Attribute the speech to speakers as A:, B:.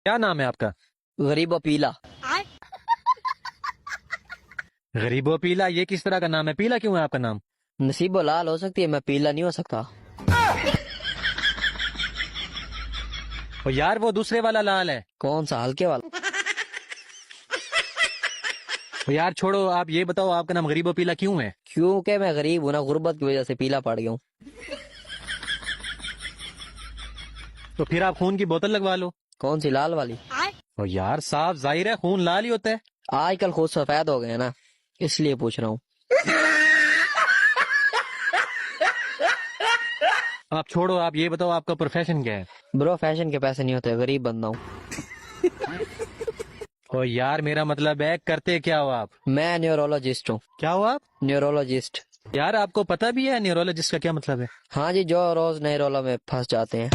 A: क्या नाम है आपका?
B: गरीबो पीला।
A: गरीबो पीला, ये किस तरह का नाम है? पीला क्यों है आपका नाम?
B: नसीबो लाल हो सकती है, मैं पीला नहीं हो सकता।
A: और यार वो दूसरे वाला लाल है।
B: कौन सा, हल्के वाला?
A: और यार छोड़ो, आप ये बताओ आपका नाम गरीबो पीला क्यों है?
B: क्योंकि मैं गरीब हूं ना, गुर्बत की वजह से पीला पड़ गया हूँ।
A: तो फिर आप खून की बोतल लगवा लो।
B: कौन सी, लाल वाली?
A: और यार साफ जाहिर है खून लाल ही होता है।
B: आजकल खुद सफेद हो गए हैं ना, इसलिए पूछ रहा हूँ।
A: आप छोड़ो, आप ये बताओ आपका प्रोफेशन क्या है?
B: ब्रो फैशन के पैसे नहीं होते, गरीब बंदा हूँ।
A: और यार मेरा मतलब है करते क्या हो आप?
B: मैं न्यूरोलॉजिस्ट हूँ।
A: क्या हो आप?
B: न्यूरोलॉजिस्ट।
A: यार आपको पता भी है न्यूरोलॉजिस्ट का क्या मतलब है?
B: हाँ जी, जो रोज नए रोलों में फंस जाते हैं।